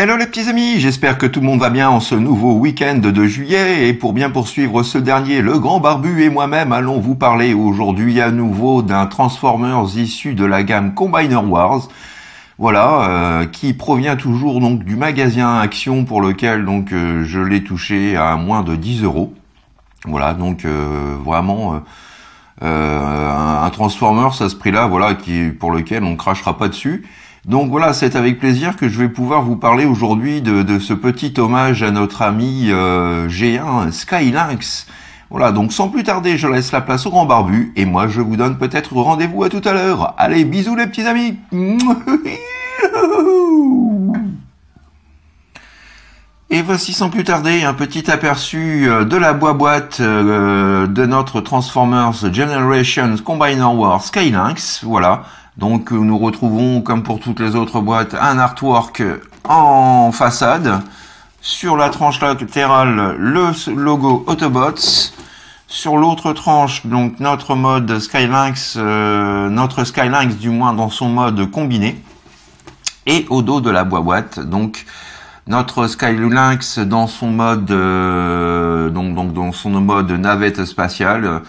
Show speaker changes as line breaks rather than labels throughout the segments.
Hello les petits amis, j'espère que tout le monde va bien en ce nouveau week-end de juillet et pour bien poursuivre ce dernier, le grand barbu et moi-même allons vous parler aujourd'hui à nouveau d'un Transformers issu de la gamme Combiner Wars. Voilà, qui provient toujours donc du magasin Action pour lequel donc je l'ai touché à moins de 10 €. Voilà, donc vraiment un Transformers à ce prix-là, voilà, pour lequel on ne crachera pas dessus. Donc voilà, c'est avec plaisir que je vais pouvoir vous parler aujourd'hui de ce petit hommage à notre ami G1 Skylynx. Voilà, donc sans plus tarder, je laisse la place au grand barbu, et moi je vous donne peut-être rendez-vous à tout à l'heure. Allez, bisous les petits amis. Et voici sans plus tarder un petit aperçu de la boîte de notre Transformers Generations Combiner Wars Skylynx. Voilà, donc nous retrouvons comme pour toutes les autres boîtes un artwork en façade. Sur la tranche latérale, le logo Autobots. Sur l'autre tranche, donc notre mode Skylynx, notre Skylynx du moins dans son mode combiné. Et au dos de la boîte, donc notre Skylynx dans son mode dans son mode navette spatiale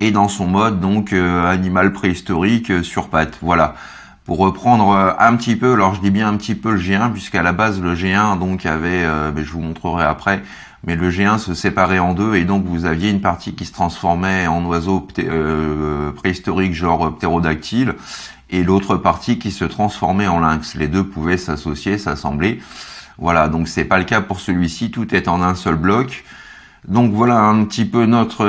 et dans son mode donc animal préhistorique sur pattes. Voilà. Pour reprendre un petit peu, alors je dis bien un petit peu le G1 puisqu'à la base le G1 donc avait je vous montrerai après, mais le G1 se séparait en deux et donc vous aviez une partie qui se transformait en oiseau préhistorique genre ptérodactyle et l'autre partie qui se transformait en lynx. Les deux pouvaient s'associer, s'assembler. Voilà, donc c'est pas le cas pour celui-ci, tout est en un seul bloc. Donc voilà un petit peu notre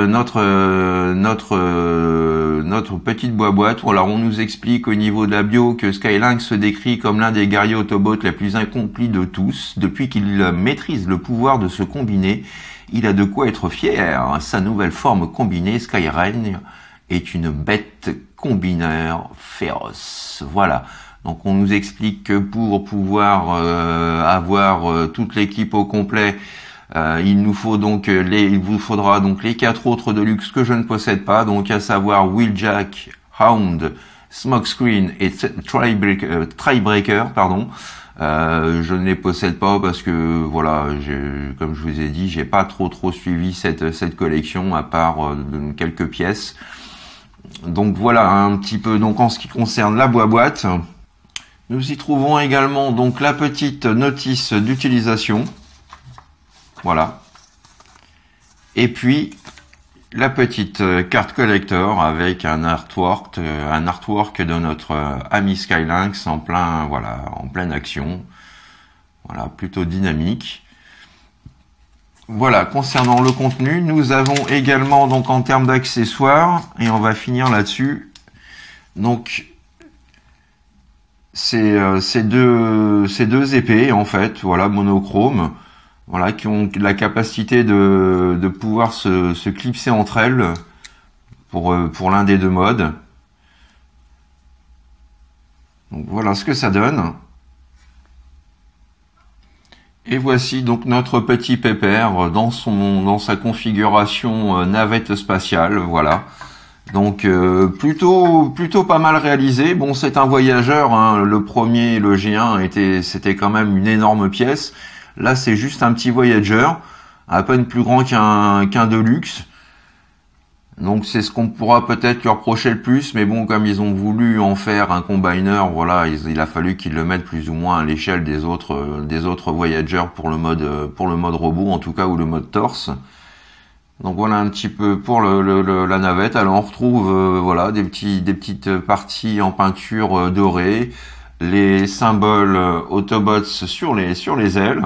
petite boîte. Alors on nous explique au niveau de la bio que Skylynx se décrit comme l'un des guerriers Autobots les plus accomplis de tous. Depuis qu'il maîtrise le pouvoir de se combiner, il a de quoi être fier. Sa nouvelle forme combinée, Skyrain, est une bête combineur féroce. Voilà. Donc on nous explique que pour pouvoir avoir toute l'équipe au complet, il vous faudra donc les 4 autres de luxe que je ne possède pas, donc à savoir Wheeljack, Hound, Smokescreen et Trybreaker, pardon. Je ne les possède pas parce que voilà, comme je vous ai dit, j'ai pas trop suivi cette collection à part quelques pièces. Donc voilà un petit peu donc en ce qui concerne la boîte. Nous y trouvons également donc la petite notice d'utilisation. Voilà. Et puis la petite carte collector avec un artwork de notre ami Skylynx en pleine action. Voilà, plutôt dynamique. Voilà, concernant le contenu, nous avons également donc en termes d'accessoires et on va finir là-dessus. Donc ces deux épées en fait, voilà, monochrome, voilà, qui ont la capacité de pouvoir se clipser entre elles pour l'un des deux modes. Donc voilà ce que ça donne. Et voici donc notre petit pépère dans sa configuration navette spatiale, voilà. Donc plutôt pas mal réalisé. Bon, c'est un voyageur, hein. Le premier, le G1 c'était quand même une énorme pièce. Là, c'est juste un petit voyageur, à peine plus grand qu'un Deluxe. Donc c'est ce qu'on pourra peut-être lui reprocher le plus, mais bon, comme ils ont voulu en faire un combiner, voilà, il a fallu qu'ils le mettent plus ou moins à l'échelle des autres voyageurs pour le mode robot en tout cas, ou le mode torse. Donc voilà un petit peu pour la navette. Alors on retrouve voilà des petites parties en peinture dorée, les symboles Autobots sur les ailes.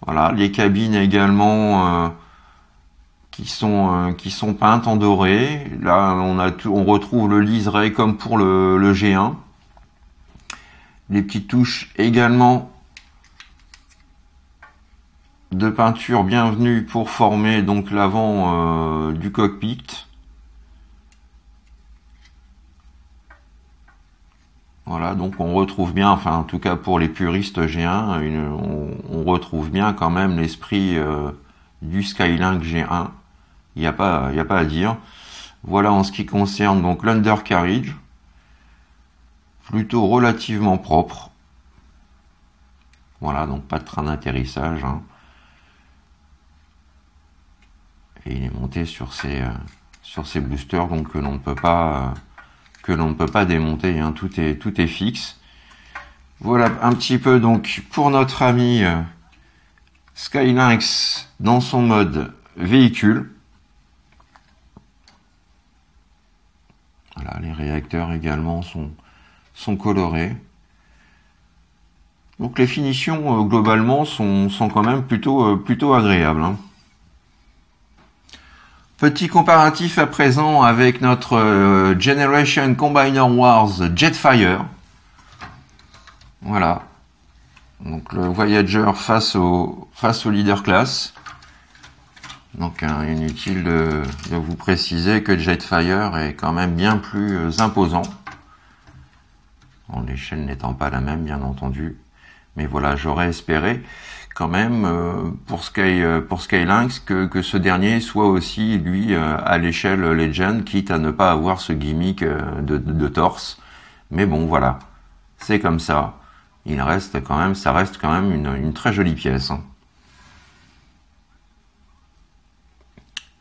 Voilà, les cabines également qui sont peintes en doré. Là on retrouve le liseré comme pour le G1. Les petites touches également de peinture bienvenue pour former donc l'avant du cockpit. Voilà, donc on retrouve bien, enfin en tout cas pour les puristes G1, on retrouve bien quand même l'esprit du Skylynx G1. Il n'y a pas à dire. Voilà en ce qui concerne donc l'undercarriage, plutôt relativement propre. Voilà, donc pas de train d'atterrissage. Hein. Et il est monté sur ces boosters, donc que l'on ne peut pas démonter. Hein. Tout est fixe. Voilà un petit peu donc pour notre ami Skylynx dans son mode véhicule. Voilà, les réacteurs également sont colorés. Donc les finitions globalement sont quand même plutôt agréables. Hein. Petit comparatif à présent avec notre Generation Combiner Wars Jetfire. Voilà. Donc le Voyager face au Leader Class. Donc inutile de vous préciser que Jetfire est quand même bien plus imposant. Bon, l'échelle n'étant pas la même, bien entendu. Mais voilà, j'aurais espéré quand même pour Skylynx que ce dernier soit aussi, lui, à l'échelle Legend, quitte à ne pas avoir ce gimmick de torse. Mais bon, voilà, c'est comme ça. Ça reste quand même une très jolie pièce. Hein.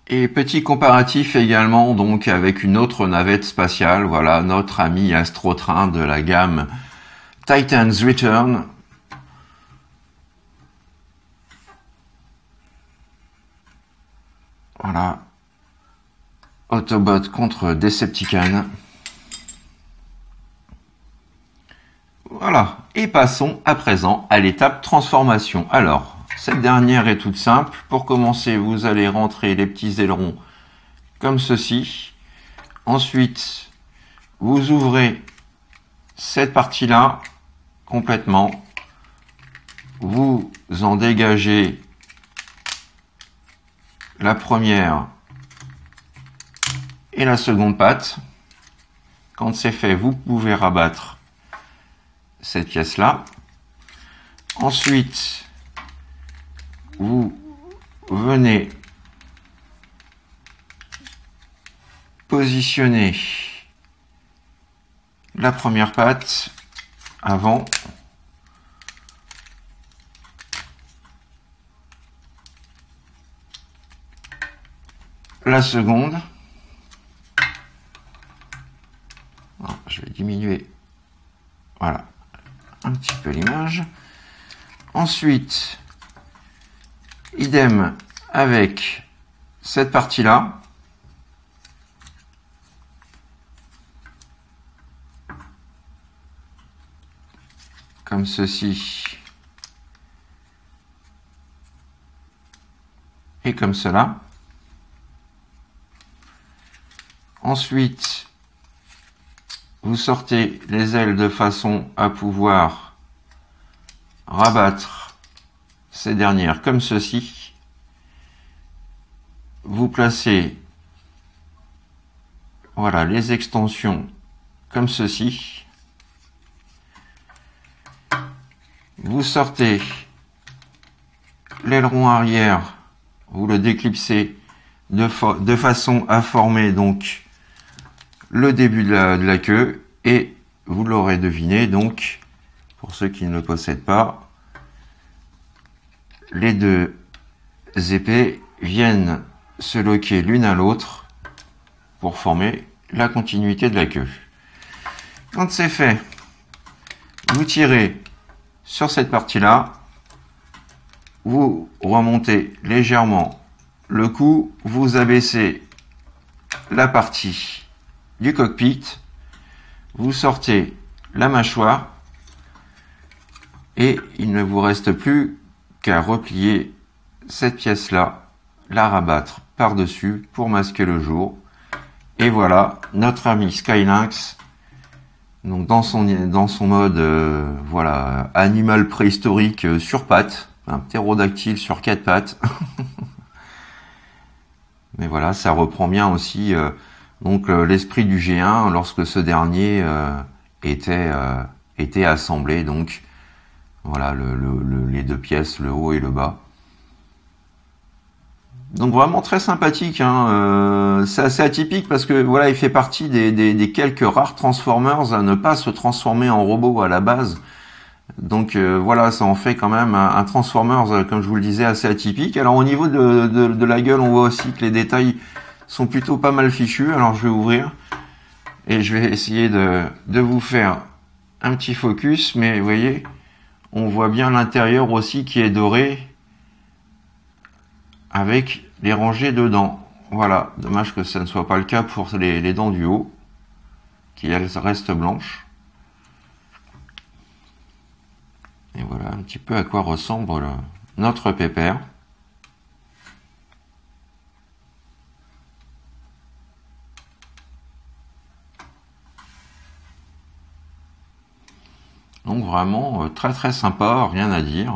Et petit comparatif également donc avec une autre navette spatiale, voilà, notre ami Astrotrain de la gamme Titan's Return. Voilà. Autobot contre Decepticon. Voilà. Et passons à présent à l'étape transformation. Alors, cette dernière est toute simple. Pour commencer, vous allez rentrer les petits ailerons comme ceci. Ensuite, vous ouvrez cette partie-là complètement. Vous en dégagez la première et la seconde patte. Quand c'est fait, vous pouvez rabattre cette pièce-là. Ensuite, vous venez positionner la première patte avant. La seconde. Alors, je vais diminuer. Voilà. Un petit peu l'image. Ensuite, idem avec cette partie-là. Comme ceci. Et comme cela. Ensuite, vous sortez les ailes de façon à pouvoir rabattre ces dernières comme ceci. Vous placez, voilà, les extensions comme ceci. Vous sortez l'aileron arrière, vous le déclipsez de façon à former donc le début de la queue, et vous l'aurez deviné, donc pour ceux qui ne le possèdent pas, les deux épées viennent se loquer l'une à l'autre pour former la continuité de la queue. Quand c'est fait, vous tirez sur cette partie-là, vous remontez légèrement le cou, vous abaissez la partie du cockpit, vous sortez la mâchoire et il ne vous reste plus qu'à replier cette pièce-là, la rabattre par-dessus pour masquer le jour. Et voilà, notre ami Skylynx, donc dans son mode voilà, animal préhistorique sur pattes, un ptérodactyle sur 4 pattes. Mais voilà, ça reprend bien aussi donc l'esprit du G1 lorsque ce dernier était assemblé. Donc voilà les deux pièces, le haut et le bas. Donc vraiment très sympathique. Hein. C'est assez atypique parce que voilà, il fait partie des quelques rares Transformers à ne pas se transformer en robot à la base. Donc voilà, ça en fait quand même un Transformers, comme je vous le disais, assez atypique. Alors au niveau de la gueule, on voit aussi que les détails sont plutôt pas mal fichus. Alors je vais ouvrir et je vais essayer de vous faire un petit focus, mais vous voyez, on voit bien l'intérieur aussi qui est doré avec les rangées dedans. Voilà, dommage que ça ne soit pas le cas pour les dents du haut, qui elles restent blanches. Et voilà un petit peu à quoi ressemble notre pépère. Donc vraiment très très sympa, rien à dire.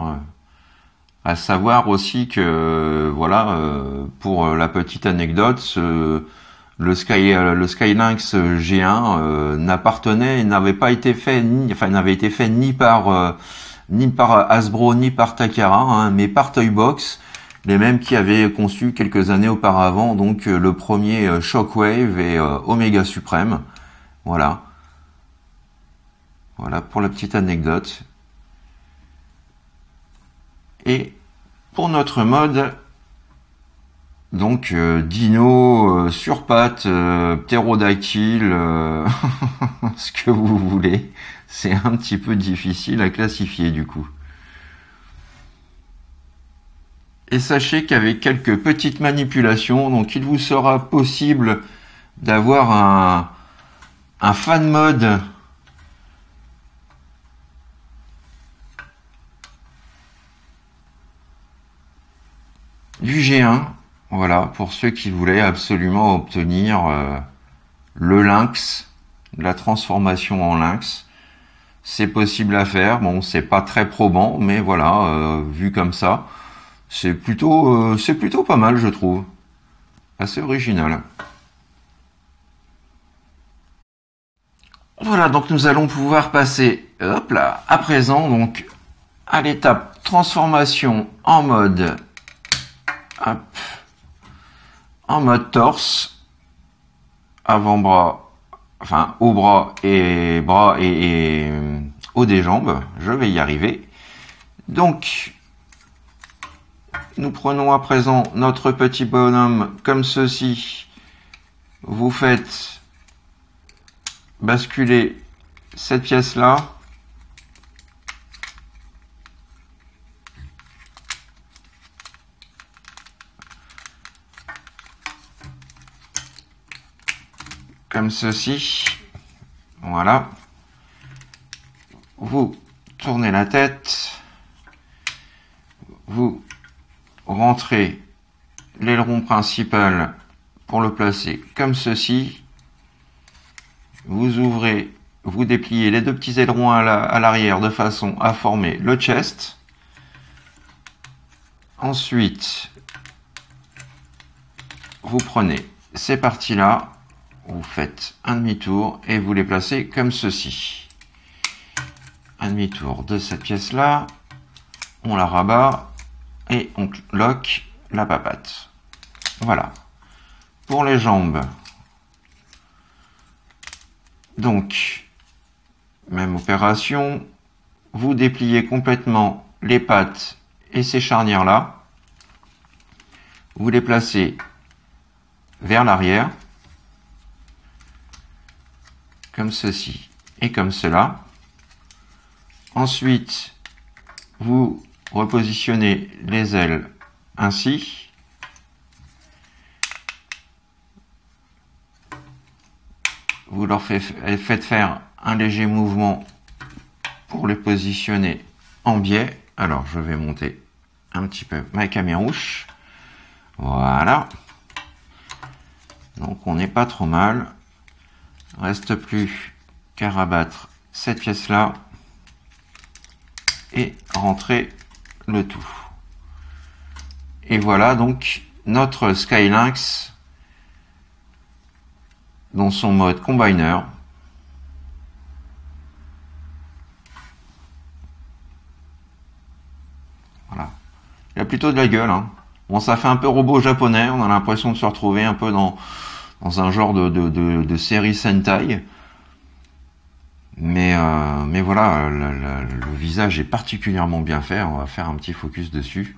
À savoir aussi que voilà, pour la petite anecdote, le Skylynx G1 n'avait été fait ni par Hasbro ni par Takara, hein, mais par Toybox, les mêmes qui avaient conçu quelques années auparavant donc le premier Shockwave et Omega Supreme. Voilà. Voilà pour la petite anecdote. Et pour notre mode, donc dino sur pattes, ptérodactyle, ce que vous voulez, c'est un petit peu difficile à classifier du coup. Et sachez qu'avec quelques petites manipulations, donc il vous sera possible d'avoir un fan mode du G1, voilà, pour ceux qui voulaient absolument obtenir le lynx, la transformation en lynx. C'est possible à faire, bon, c'est pas très probant, mais voilà, vu comme ça, c'est plutôt pas mal, je trouve. Assez original. Voilà, donc nous allons pouvoir passer, hop là, à présent, donc, à l'étape transformation en mode hop, en mode torse, avant-bras, enfin haut bras et haut des jambes. Je vais y arriver. Donc, nous prenons à présent notre petit bonhomme comme ceci. Vous faites basculer cette pièce-là. Comme ceci, voilà. Vous tournez la tête, vous rentrez l'aileron principal pour le placer comme ceci. Vous ouvrez, vous dépliez les deux petits ailerons à l'arrière de façon à former le chest. Ensuite, vous prenez ces parties-là. Vous faites un demi-tour et vous les placez comme ceci. Un demi-tour de cette pièce-là. On la rabat et on lock la papate. Voilà. Pour les jambes, donc, même opération. Vous dépliez complètement les pattes et ces charnières-là. Vous les placez vers l'arrière. Comme ceci et comme cela. Ensuite, vous repositionnez les ailes ainsi. Vous leur faites faire un léger mouvement pour les positionner en biais. Alors, je vais monter un petit peu ma camérouche. Voilà. Donc, on n'est pas trop mal. Reste plus qu'à rabattre cette pièce-là et rentrer le tout. Et voilà donc notre Skylynx dans son mode combiner. Voilà. Il a plutôt de la gueule, hein. Bon, ça fait un peu robot japonais, on a l'impression de se retrouver un peu dans un genre de série Sentai. Mais voilà, le visage est particulièrement bien fait. On va faire un petit focus dessus.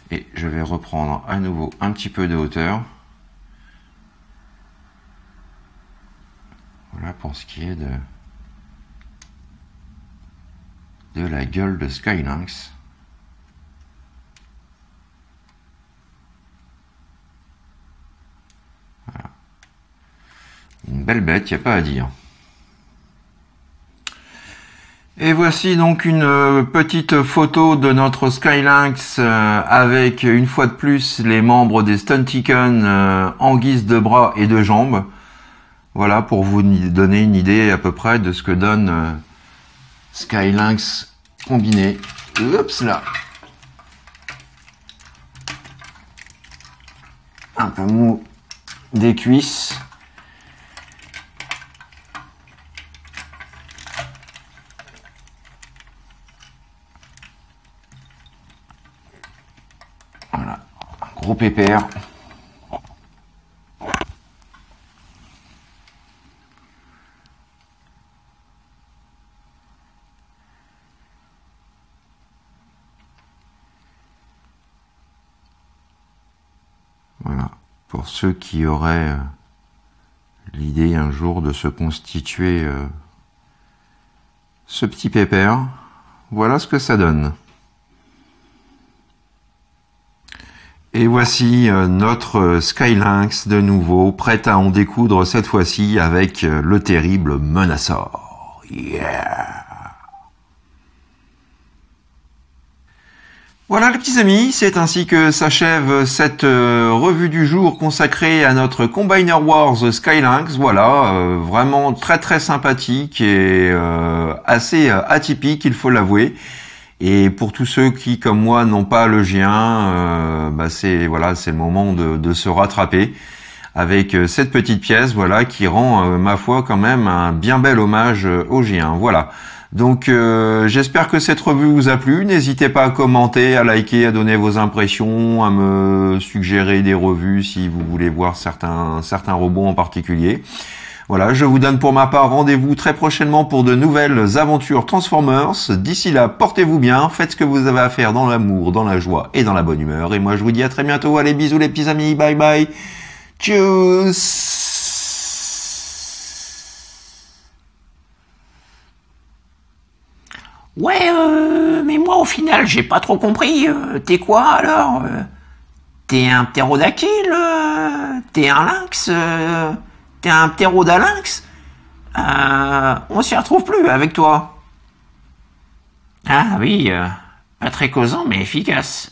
Et je vais reprendre à nouveau un petit peu de hauteur. Voilà pour ce qui est de la gueule de Sky Lynx. Voilà. Une belle bête, il n'y a pas à dire. Et voici donc une petite photo de notre Sky Lynx avec une fois de plus les membres des Stunticon en guise de bras et de jambes. Voilà pour vous donner une idée à peu près de ce que donne Sky Lynx combiné. Oups là. Un peu mou des cuisses. Voilà, un gros pépère. Voilà, pour ceux qui auraient l'idée un jour de se constituer ce petit pépère, voilà ce que ça donne. Et voici notre Sky Lynx de nouveau, prête à en découdre cette fois-ci avec le terrible Menacor. Yeah! Voilà les petits amis, c'est ainsi que s'achève cette revue du jour consacrée à notre Combiner Wars Sky Lynx. Voilà, vraiment très très sympathique et assez atypique, il faut l'avouer. Et pour tous ceux qui, comme moi, n'ont pas le G1, c'est le moment de se rattraper avec cette petite pièce, voilà, qui rend, ma foi, quand même un bien bel hommage au G1. Voilà. Donc, j'espère que cette revue vous a plu. N'hésitez pas à commenter, à liker, à donner vos impressions, à me suggérer des revues si vous voulez voir certains robots en particulier. Voilà, je vous donne pour ma part rendez-vous très prochainement pour de nouvelles aventures Transformers. D'ici là, portez-vous bien, faites ce que vous avez à faire dans l'amour, dans la joie et dans la bonne humeur. Et moi, je vous dis à très bientôt. Allez, bisous les petits amis, bye bye. Tchuss.
Ouais, mais moi au final, j'ai pas trop compris. T'es quoi alors? T'es un ptérodactyle? T'es un lynx? T'es un ptérodalinx? On s'y retrouve plus avec toi. Ah oui, pas très causant mais efficace.